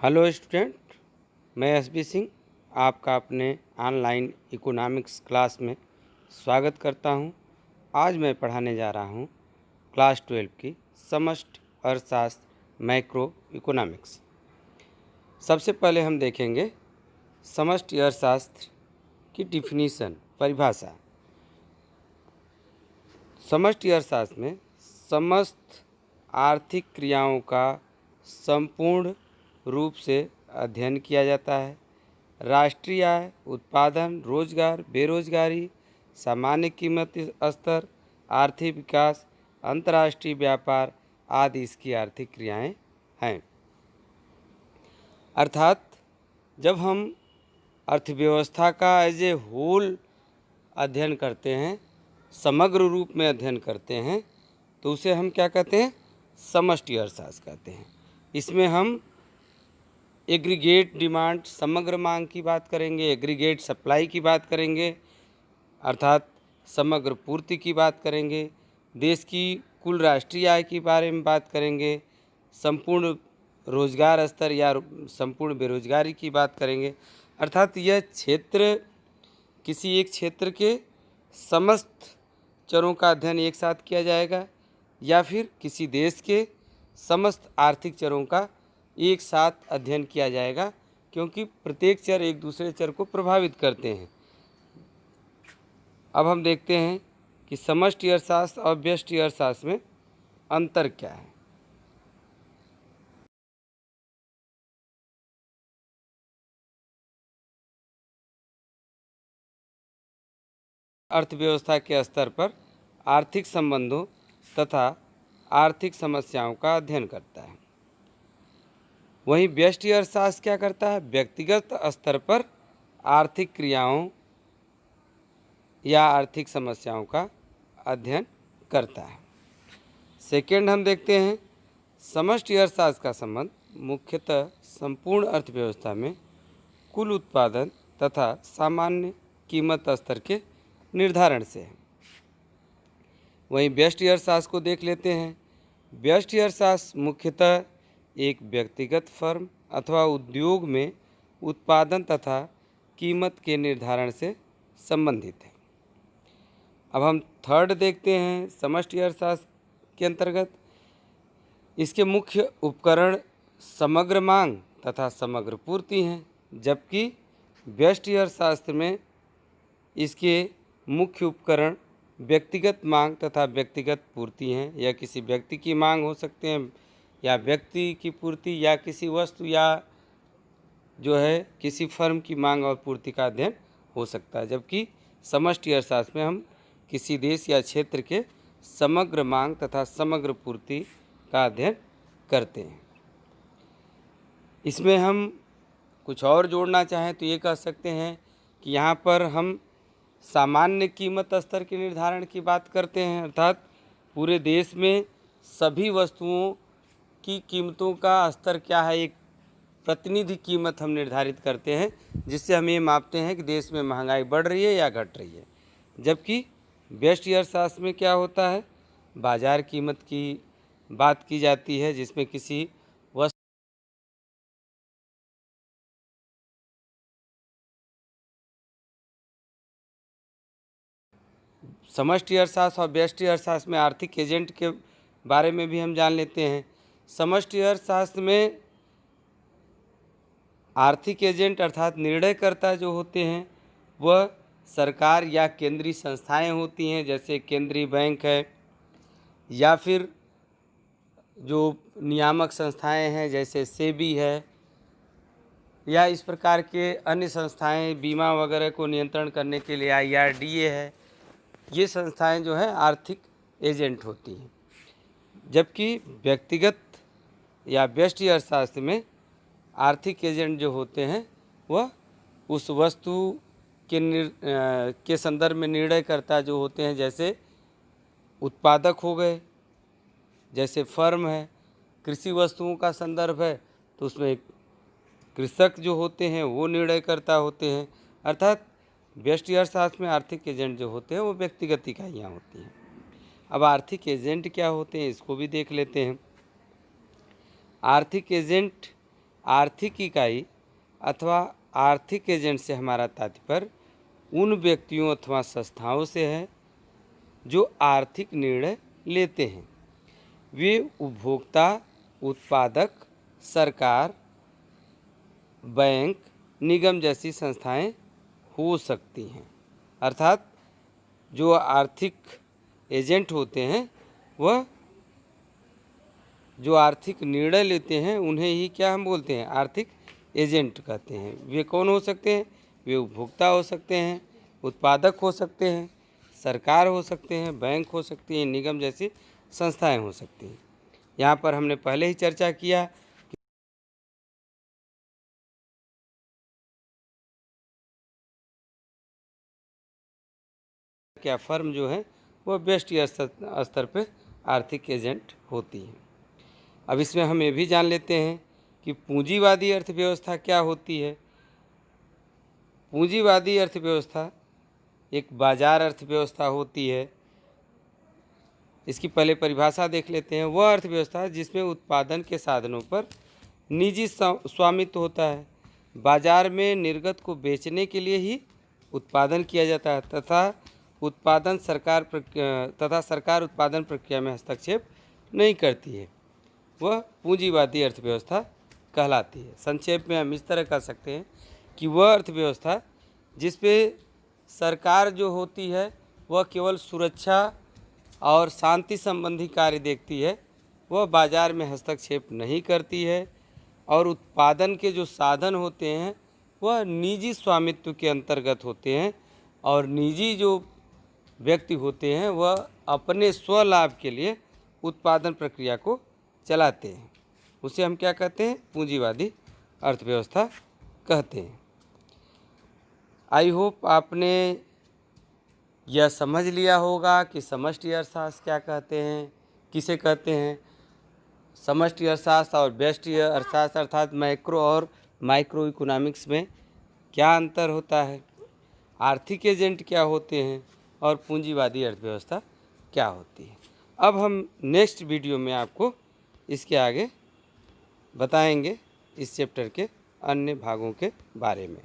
Hello student, मैं SB Singh आपका अपने ऑनलाइन इकोनॉमिक्स क्लास में स्वागत करता हूं। आज मैं पढ़ाने जा रहा हूं क्लास 12 की समष्टि अर्थशास्त्र मैक्रो इकोनॉमिक्स। सबसे पहले हम देखेंगे समष्टि अर्थशास्त्र की डिफिनीशन, परिभाषा। समष्टि अर्थशास्त्र में समस्त आर्थिक क्रियाओं का संपूर्ण रूप से अध्ययन किया जाता है। राष्ट्रीय आय, उत्पादन, रोजगार, बेरोजगारी, सामान्य कीमत स्तर, आर्थिक विकास, अंतर्राष्ट्रीय व्यापार आदि इसकी आर्थिक क्रियाएं हैं। अर्थात जब हम अर्थव्यवस्था का एज ए होल अध्ययन करते हैं, समग्र रूप में अध्ययन करते हैं, तो उसे हम क्या कहते हैं? समष्टि अर्थशास्त्र कहते हैं। इसमें हम एग्रीगेट डिमांड, समग्र मांग की बात करेंगे, एग्रीगेट सप्लाई की बात करेंगे, अर्थात समग्र पूर्ति की बात करेंगे, देश की कुल राष्ट्रीय आय के बारे में बात करेंगे, संपूर्ण रोजगार स्तर या संपूर्ण बेरोजगारी की बात करेंगे। अर्थात यह क्षेत्र, किसी एक क्षेत्र के समस्त चरों का अध्ययन एक साथ किया जाएगा या फिर किसी देश के समस्त आर्थिक चरों का एक साथ अध्ययन किया जाएगा, क्योंकि प्रत्येक चर एक दूसरे चर को प्रभावित करते हैं। अब हम देखते हैं कि समष्टि अर्थशास्त्र और व्यष्टि अर्थशास्त्र में अंतर क्या है। अर्थव्यवस्था के स्तर पर आर्थिक संबंधों तथा आर्थिक समस्याओं का अध्ययन करता है। वहीं व्यष्टि अर्थशास्त्र क्या करता है? व्यक्तिगत स्तर पर आर्थिक क्रियाओं या आर्थिक समस्याओं का अध्ययन करता है। सेकेंड हम देखते हैं, समष्टि अर्थशास्त्र का संबंध मुख्यतः संपूर्ण अर्थव्यवस्था में कुल उत्पादन तथा सामान्य कीमत स्तर के निर्धारण से है। वहीं व्यष्टि अर्थशास्त्र को देख लेते हैं। व्यष्टि अर्थशास्त्र मुख्यतः एक व्यक्तिगत फर्म अथवा उद्योग में उत्पादन तथा कीमत के निर्धारण से संबंधित है। अब हम थर्ड देखते हैं, समष्टि अर्थशास्त्र के अंतर्गत इसके मुख्य उपकरण समग्र मांग तथा समग्र पूर्ति हैं, जबकि व्यष्टि अर्थशास्त्र में इसके मुख्य उपकरण व्यक्तिगत मांग तथा व्यक्तिगत पूर्ति हैं। यह किसी व्यक्ति की मांग हो सकते हैं या व्यक्ति की पूर्ति, या किसी वस्तु या जो है किसी फर्म की मांग और पूर्ति का अध्ययन हो सकता है। जबकि समष्टि अर्थशास्त्र में हम किसी देश या क्षेत्र के समग्र मांग तथा समग्र पूर्ति का अध्ययन करते हैं। इसमें हम कुछ और जोड़ना चाहें तो ये कह सकते हैं कि यहाँ पर हम सामान्य कीमत स्तर के निर्धारण की बात करते हैं, अर्थात पूरे देश में सभी वस्तुओं की कीमतों का स्तर क्या है, एक प्रतिनिधि कीमत हम निर्धारित करते हैं, जिससे हम ये मापते हैं कि देश में महंगाई बढ़ रही है या घट रही है। जबकि व्यष्टि अर्थशास्त्र में क्या होता है? बाजार कीमत की बात की जाती है, जिसमें किसी वस्तु समष्टि अर्थशास्त्र और व्यष्टि अर्थशास्त्र में आर्थिक एजेंट के बारे में भी हम जान लेते हैं। समष्टि अर्थशास्त्र में आर्थिक एजेंट अर्थात निर्णयकर्ता जो होते हैं वह सरकार या केंद्रीय संस्थाएं होती हैं, जैसे केंद्रीय बैंक है, या फिर जो नियामक संस्थाएं हैं जैसे सेबी है, या इस प्रकार के अन्य संस्थाएं बीमा वगैरह को नियंत्रण करने के लिए IRDA है। ये संस्थाएं जो हैं आर्थिक एजेंट होती हैं। जबकि व्यक्तिगत या व्यष्टि अर्थशास्त्र में आर्थिक एजेंट जो होते हैं वह उस वस्तु के संदर्भ में निर्णयकर्ता जो होते हैं, जैसे उत्पादक हो गए, जैसे फर्म है, कृषि वस्तुओं का संदर्भ है तो उसमें कृषक जो होते हैं वो निर्णयकर्ता होते हैं। अर्थात व्यष्टि अर्थशास्त्र में आर्थिक एजेंट जो होते हैं वो व्यक्तिगत इकाइयाँ होती हैं। अब आर्थिक एजेंट क्या होते हैं इसको भी देख लेते हैं। आर्थिक एजेंट आर्थिक इकाई अथवा आर्थिक एजेंट से हमारा तात्पर्य उन व्यक्तियों अथवा संस्थाओं से है जो आर्थिक निर्णय लेते हैं। वे उपभोक्ता, उत्पादक, सरकार, बैंक, निगम जैसी संस्थाएं हो सकती हैं। अर्थात जो आर्थिक एजेंट होते हैं वह जो आर्थिक निर्णय लेते हैं उन्हें ही क्या हम बोलते हैं, आर्थिक एजेंट कहते हैं। वे कौन हो सकते हैं? वे उपभोक्ता हो सकते हैं, उत्पादक हो सकते हैं, सरकार हो सकते हैं, बैंक हो सकती हैं, निगम जैसी संस्थाएं हो सकती हैं। यहाँ पर हमने पहले ही चर्चा किया कि क्या फर्म जो है वह व्यष्टि स्तर पर आर्थिक एजेंट होती है। अब इसमें हम ये भी जान लेते हैं कि पूंजीवादी अर्थव्यवस्था क्या होती है। पूंजीवादी अर्थव्यवस्था एक बाजार अर्थव्यवस्था होती है। इसकी पहले परिभाषा देख लेते हैं। वह अर्थव्यवस्था जिसमें उत्पादन के साधनों पर निजी स्वामित्व होता है। बाजार में निर्गत को बेचने के लिए ही उत्पादन किया जाता है तथा सरकार उत्पादन प्रक्रिया में हस्तक्षेप नहीं करती है। वह पूंजीवादी अर्थव्यवस्था कहलाती है। संक्षेप में हम इस तरह कह सकते हैं कि वह अर्थव्यवस्था जिस पे सरकार जो होती है वह केवल सुरक्षा और शांति संबंधी कार्य देखती है, वह बाजार में हस्तक्षेप नहीं करती है और उत्पादन के जो साधन होते हैं वह निजी स्वामित्व के अंतर्गत होते हैं और निजी जो व्यक्ति होते हैं वह अपने स्वलाभ के लिए उत्पादन प्रक्रिया को चलाते हैं। उसे हम क्या कहते हैं? पूंजीवादी अर्थव्यवस्था कहते हैं। आई होप आपने यह समझ लिया होगा कि समष्टि अर्थशास्त्र क्या कहते हैं, किसे कहते हैं। समष्टि अर्थशास्त्र और व्यष्टि अर्थशास्त्र अर्थात मैक्रो और माइक्रो इकोनॉमिक्स में क्या अंतर होता है, आर्थिक एजेंट क्या होते हैं और पूंजीवादी अर्थव्यवस्था क्या होती है। अब हम नेक्स्ट वीडियो में आपको इसके आगे बताएंगे इस चैप्टर के अन्य भागों के बारे में।